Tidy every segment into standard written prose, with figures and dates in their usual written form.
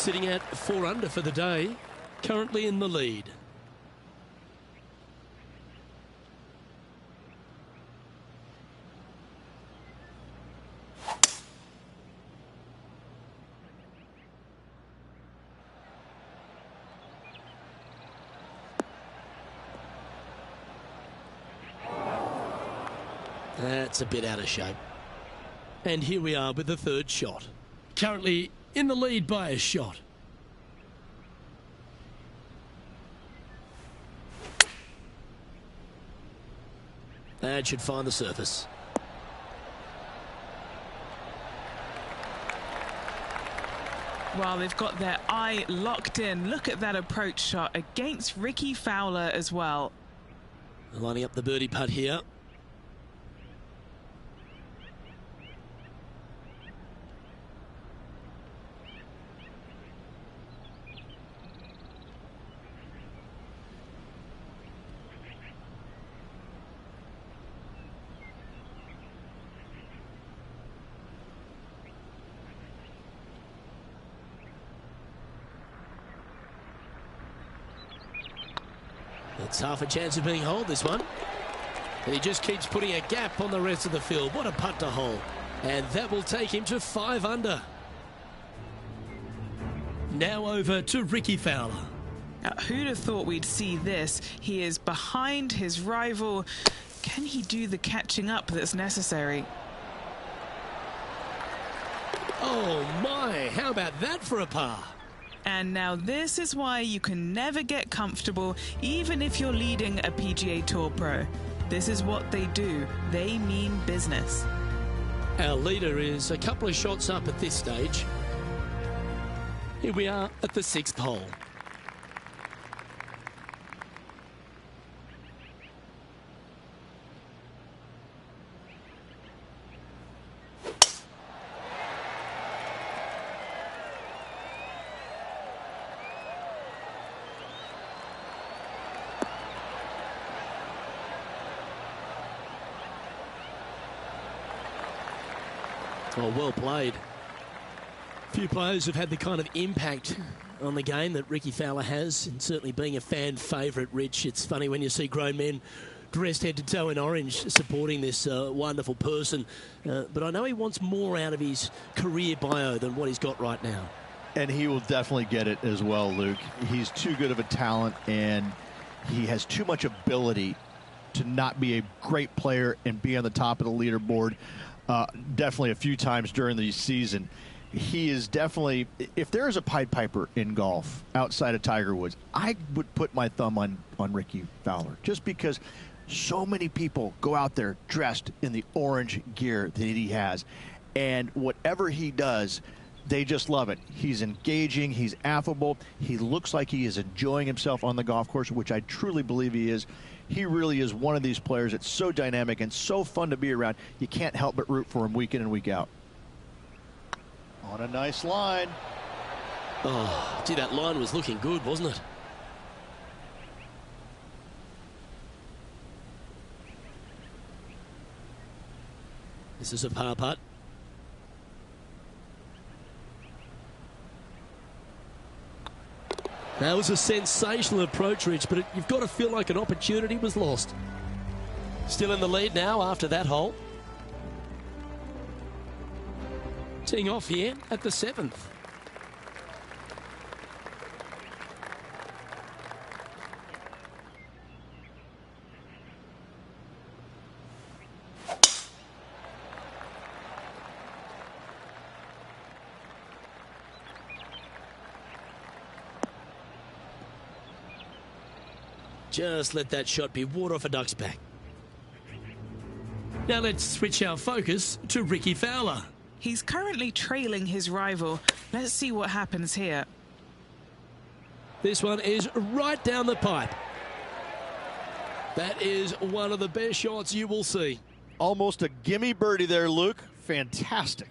sitting at 4 under for the day, currently in the lead. That's a bit out of shape. And here we are with the third shot. Currently in the lead by a shot. That should find the surface. Well, they've got their eye locked in. Look at that approach shot against Rickie Fowler as well. Lining up the birdie putt here. It's half a chance of being holed, this one. And he just keeps putting a gap on the rest of the field. What a putt to hole. And that will take him to 5 under. Now over to Rickie Fowler. Who'd have thought we'd see this? He is behind his rival. Can he do the catching up that's necessary? Oh my, how about that for a par? And now this is why you can never get comfortable, even if you're leading a PGA Tour pro. This is what they do. They mean business. Our leader is a couple of shots up at this stage. Here we are at the 6th hole. Oh, well played. Few players have had the kind of impact on the game that Rickie Fowler has, and certainly being a fan favourite, Rich. It's funny when you see grown men dressed head to toe in orange supporting this wonderful person. But I know he wants more out of his career bio than what he's got right now. And he will definitely get it as well, Luke. He's too good of a talent, and he has too much ability to not be a great player and be on the top of the leaderboard. Definitely a few times during the season. He is definitely, if there is a Pied Piper in golf outside of Tiger Woods, I would put my thumb on Rickie Fowler, just because so many people go out there dressed in the orange gear that he has, and whatever he does, they just love it. He's engaging, he's affable, he looks like he is enjoying himself on the golf course, which I truly believe he is. He really is one of these players that's so dynamic and so fun to be around. You can't help but root for him week in and week out. On a nice line. Oh, gee, that line was looking good, wasn't it? This is a par putt. That was a sensational approach, Rich, but you've got to feel like an opportunity was lost. Still in the lead now after that hole. Teeing off here at the 7th. Just let that shot be water off a duck's back. Now let's switch our focus to Rickie Fowler. He's currently trailing his rival. Let's see what happens here. This one is right down the pipe. That is one of the best shots you will see. Almost a gimme birdie there, Luke. Fantastic.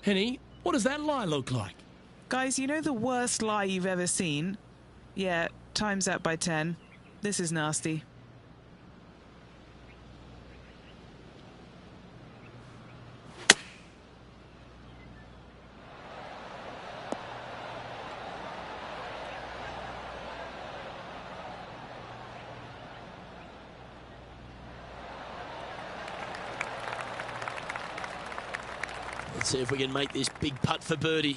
Henny, what does that lie look like? Guys, you know the worst lie you've ever seen? Yeah, times that by 10. This is nasty. Let's see if we can make this big putt for birdie.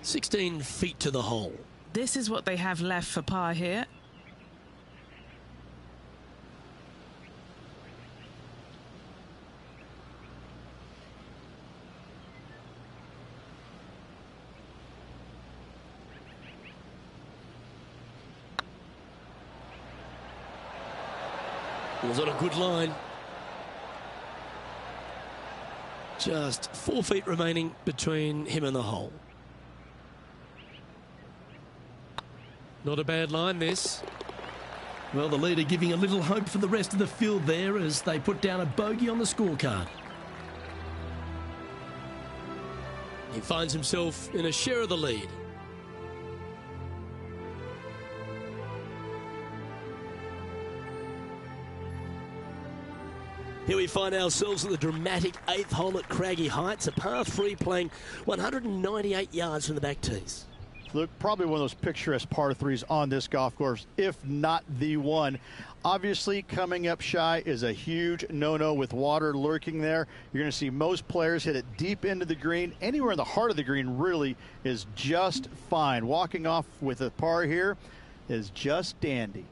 "16 feet to the hole." This is what they have left for par here. Was on a good line. Just 4 feet remaining between him and the hole. Not a bad line, this. Well, the leader giving a little hope for the rest of the field there as they put down a bogey on the scorecard. He finds himself in a share of the lead. Here we find ourselves at the dramatic 8th hole at Craggy Heights, a par 3 playing 198 yards from the back tees. Look, probably one of those picturesque par 3s on this golf course, if not the one. Obviously, coming up shy is a huge no-no with water lurking there. You're going to see most players hit it deep into the green. Anywhere in the heart of the green really is just fine. Walking off with a par here is just dandy.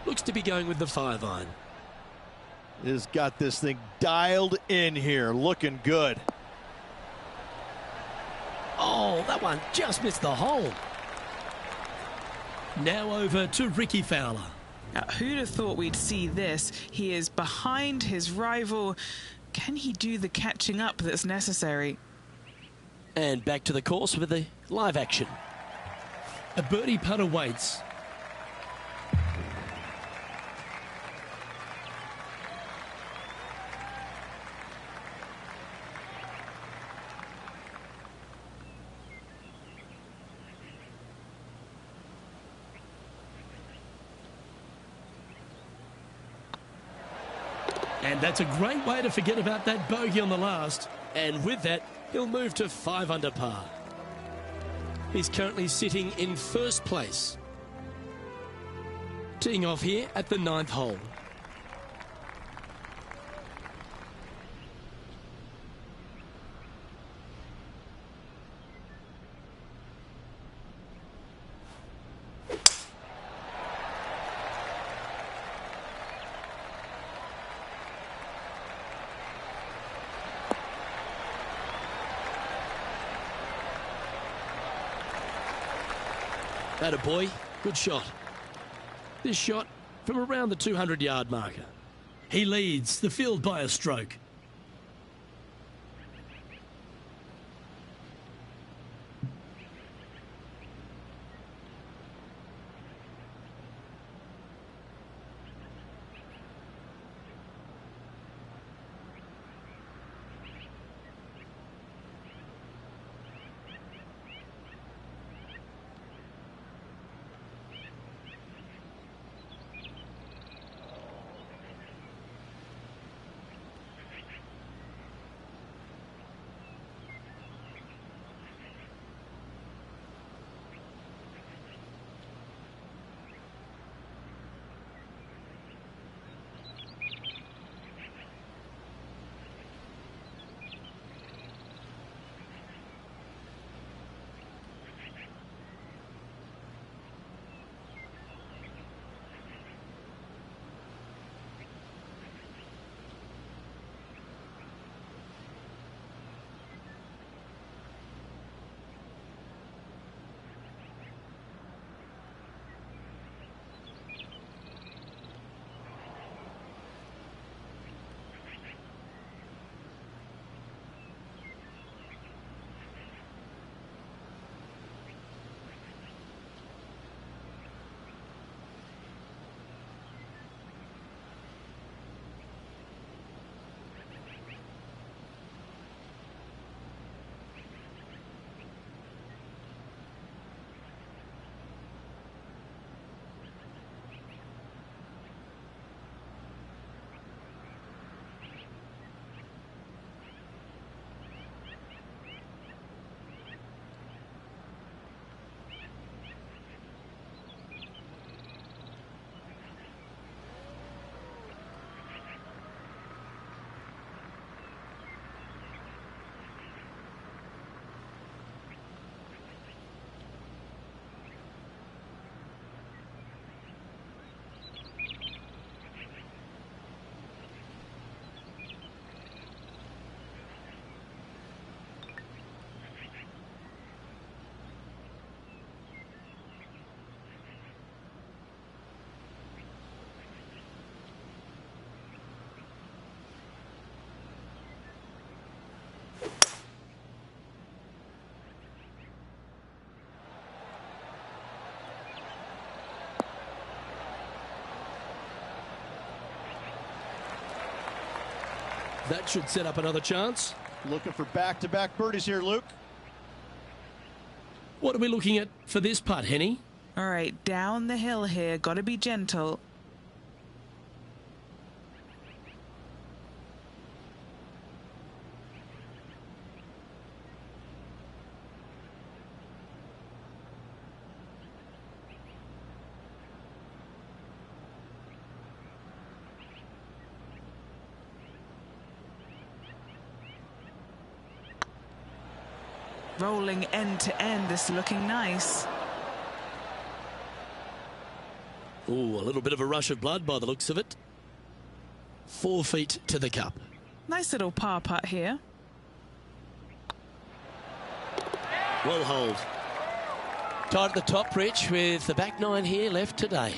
Looks to be going with the 5-iron. Has got this thing dialed in here, looking good. Oh, that one just missed the hole. Now over to Ricky Fowler. Now, who'd have thought we'd see this? He is behind his rival. Can he do the catching up that's necessary? And back to the course with the live action. A birdie putt awaits. And that's a great way to forget about that bogey on the last. And with that, he'll move to 5 under par. He's currently sitting in first place. Teeing off here at the 9th hole. Atta boy, good shot. This shot from around the 200-yard marker. He leads the field by a stroke. That should set up another chance. Looking for back-to-back birdies here, Luke. What are we looking at for this putt, Henny? All right, down the hill here. Got to be gentle. Rolling end to end, this looking nice. Ooh, a little bit of a rush of blood by the looks of it. 4 feet to the cup. Nice little par putt here. Well hold. Tied at the top, Rich, with the back 9 here left today.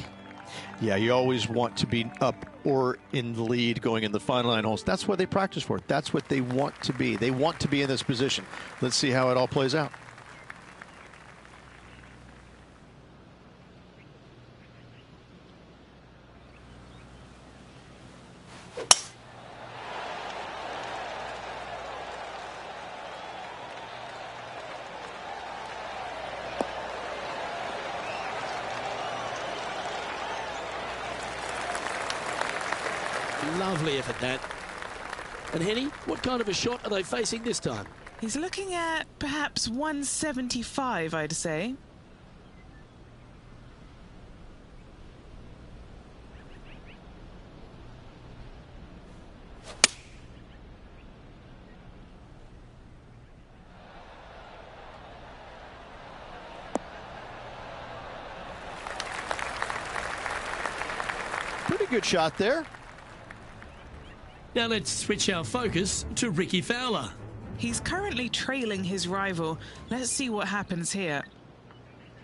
Yeah, you always want to be up or in the lead going in the final 9 holes. That's what they practice for. That's what they want to be. They want to be in this position. Let's see how it all plays out. Lovely effort, that. And Henny, what kind of a shot are they facing this time? He's looking at perhaps 175, I'd say. Pretty good shot there. Now let's switch our focus to Ricky Fowler. He's currently trailing his rival. Let's see what happens here.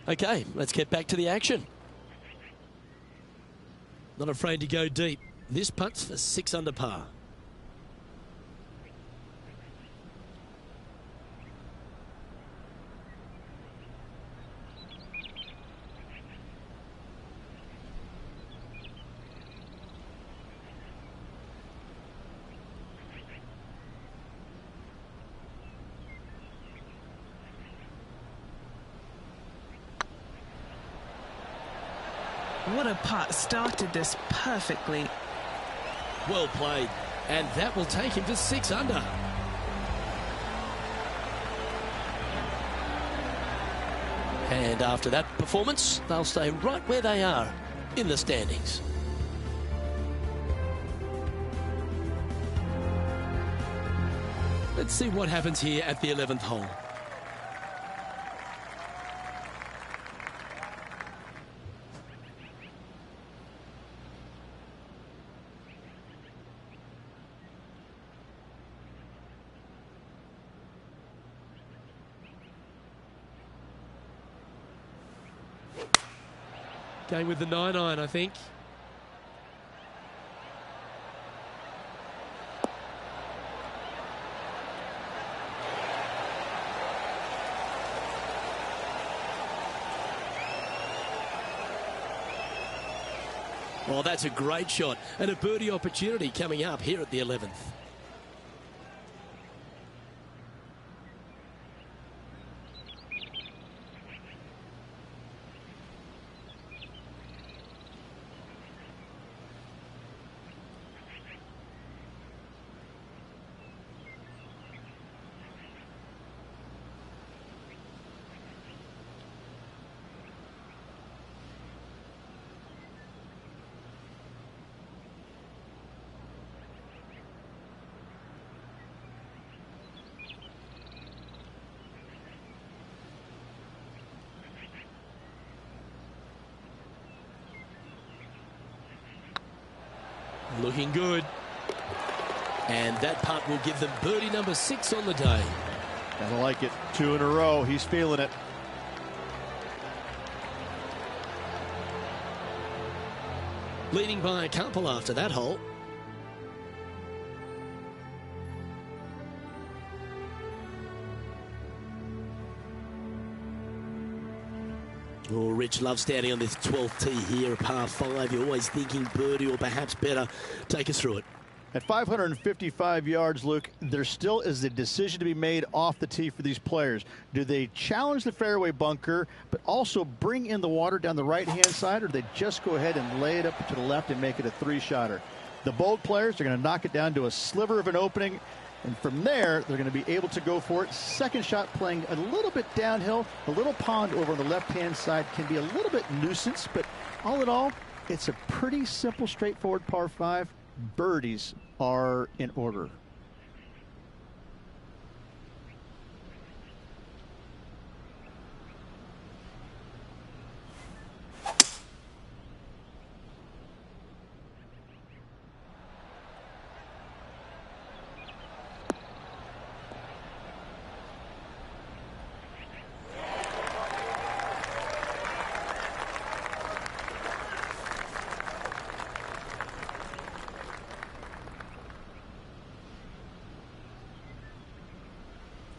Okay, let's get back to the action. Not afraid to go deep. This putt's for 6 under par. What a putt. Started this perfectly. Well played. And that will take him to 6 under. And after that performance, they'll stay right where they are in the standings. Let's see what happens here at the 11th hole. Going with the 9-iron, I think. Well, that's a great shot and a birdie opportunity coming up here at the 11th. Looking good. And that putt will give them birdie number 6 on the day. I like it. 2 in a row. He's feeling it. Leading by a couple after that hole. Oh, Rich loves standing on this 12th tee here, par 5. You're always thinking birdie or perhaps better. Take us through it. At 555 yards, Luke, there still is a decision to be made off the tee for these players. Do they challenge the fairway bunker, but also bring in the water down the right-hand side, or do they just go ahead and lay it up to the left and make it a three-shotter? The bold players are going to knock it down to a sliver of an opening, and from there, they're going to be able to go for it. Second shot playing a little bit downhill. The little pond over on the left-hand side can be a little bit nuisance, but all in all, it's a pretty simple, straightforward par 5. Birdies are in order.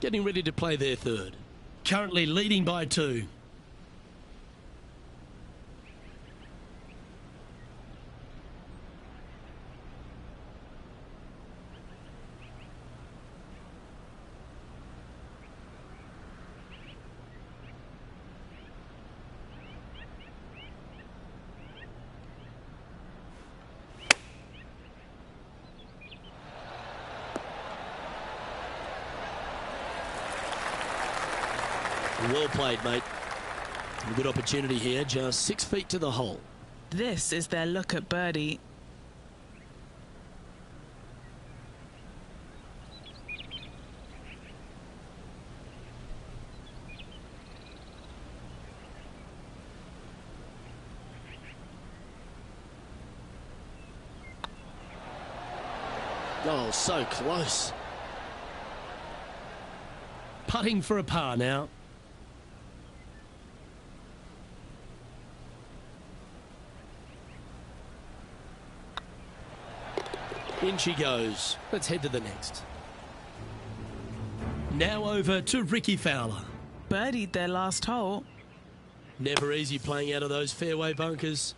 Getting ready to play their third. Currently leading by 2. Well played, mate. A good opportunity here, just 6 feet to the hole. This is their look at birdie. Oh, so close. Putting for a par now. In she goes. Let's head to the next. Now over to Ricky Fowler. Birdied their last hole. Never easy playing out of those fairway bunkers.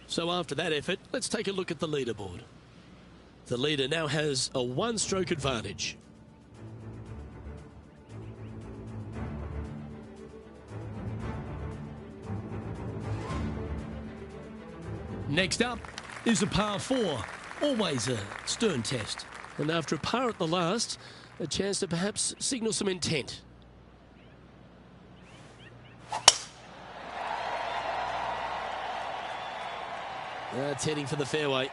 So after that effort, let's take a look at the leaderboard. The leader now has a 1-stroke advantage. Next up is a par 4. Always a stern test. And after a par at the last, a chance to perhaps signal some intent. That's heading for the fairway.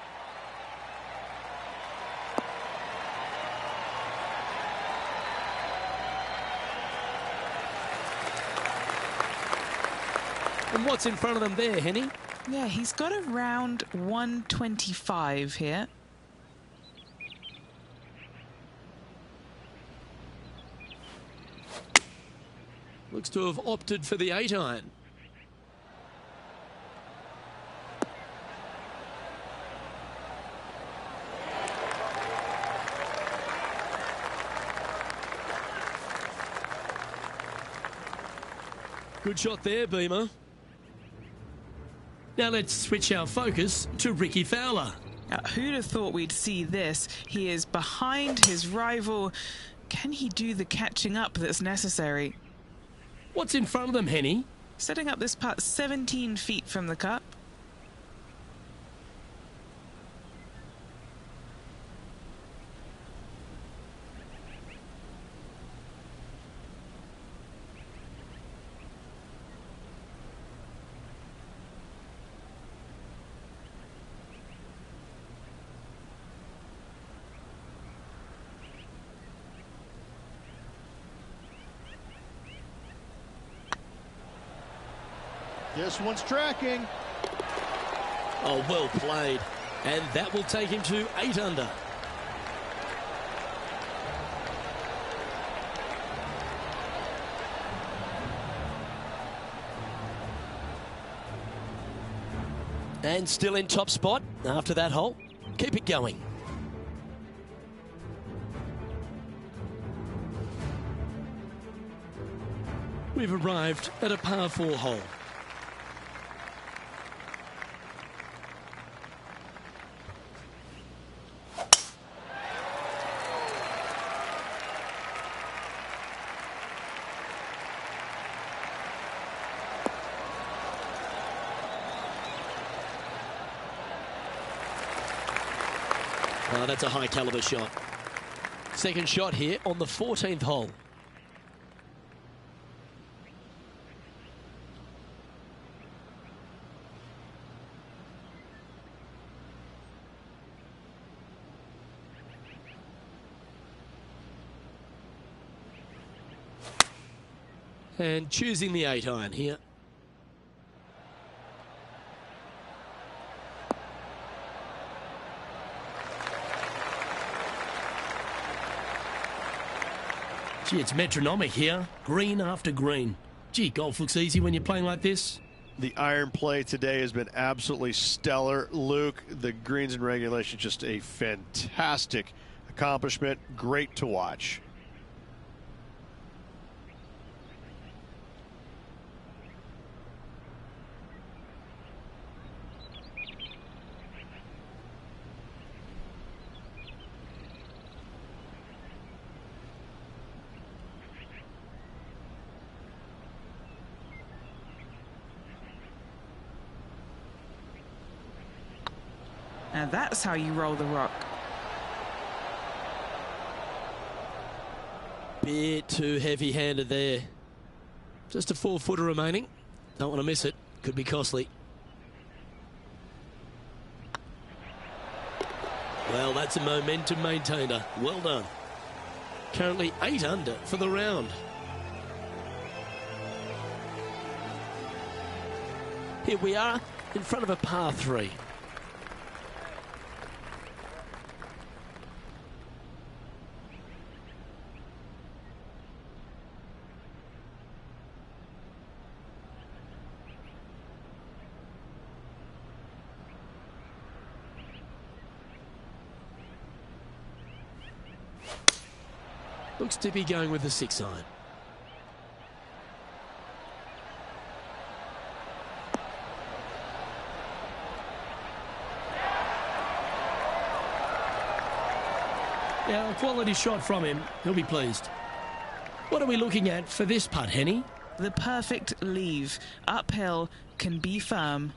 And what's in front of them there, Henny? Yeah, he's got around 125 here. Looks to have opted for the 8-iron. Good shot there, Beamer. Now let's switch our focus to Ricky Fowler. Now, who'd have thought we'd see this? He is behind his rival. Can he do the catching up that's necessary? What's in front of them, Henny? Setting up this putt 17 feet from the cup. This one's tracking. Oh, well played. And that will take him to 8 under. And still in top spot after that hole. Keep it going. We've arrived at a par 4 hole. Oh, that's a high caliber shot. Second shot here on the 14th hole. And choosing the 8-iron here. Gee, it's metronomic here. Green after green. Gee, golf looks easy when you're playing like this. The iron play today has been absolutely stellar, Luke. The greens in regulation, just a fantastic accomplishment. Great to watch. Now that's how you roll the rock. Bit too heavy-handed there. Just a 4-footer remaining. Don't want to miss it. Could be costly. Well, that's a momentum maintainer. Well done. Currently 8 under for the round. Here we are in front of a par 3. Looks to be going with the 6-iron. Yeah, a quality shot from him. He'll be pleased. What are we looking at for this putt, Henny? The perfect leave. Uphill, can be firm.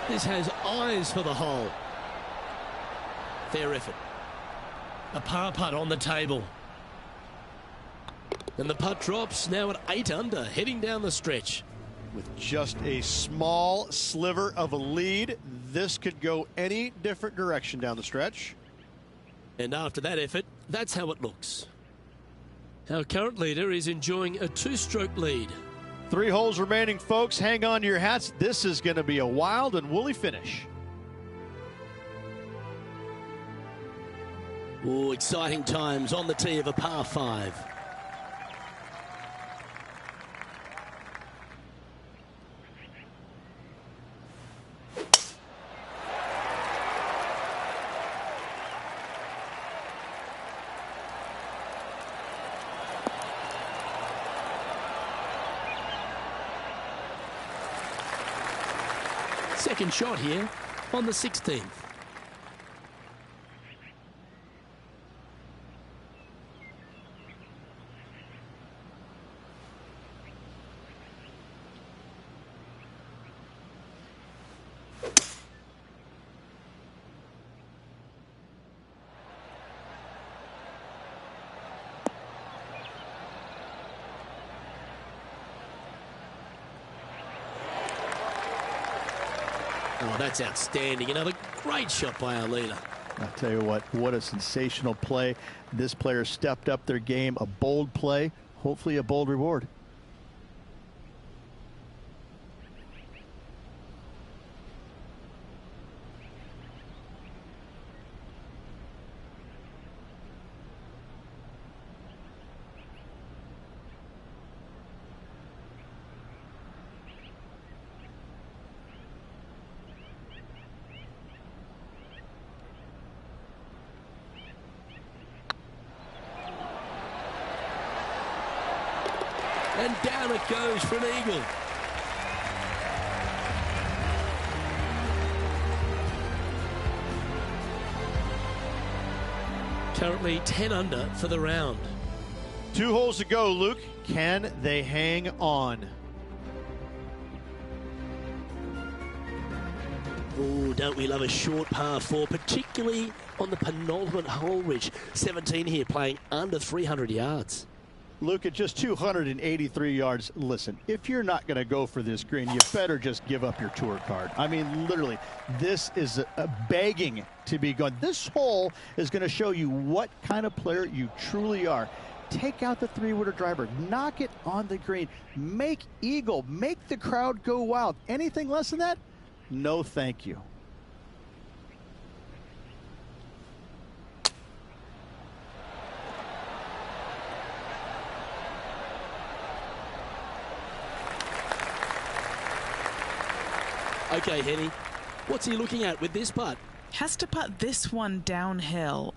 This has eyes for the hole. Fair effort. A par putt on the table. And the putt drops now at 8 under, heading down the stretch. With just a small sliver of a lead, this could go any different direction down the stretch. And after that effort, that's how it looks. Our current leader is enjoying a 2-stroke lead. 3 holes remaining, folks. Hang on to your hats. This is going to be a wild and woolly finish. Oh, exciting times on the tee of a par 5. Second shot here on the 16th. Oh, that's outstanding. Another great shot by our leader. I'll tell you what a sensational play. This player stepped up their game. A bold play, hopefully a bold reward. And down it goes for an eagle. Currently 10 under for the round. 2 holes to go, Luke. Can they hang on? Oh, don't we love a short par 4, particularly on the penultimate hole, Rich. 17 here, playing under 300 yards. Luke, at just 283 yards, listen, if you're not going to go for this green, you better just give up your tour card. I mean, literally, this is a begging to be gone. This hole is going to show you what kind of player you truly are. Take out the 3-wooder driver, knock it on the green, make eagle, make the crowd go wild. Anything less than that? No, thank you. Okay, Henny, what's he looking at with this putt? Has to putt this one downhill.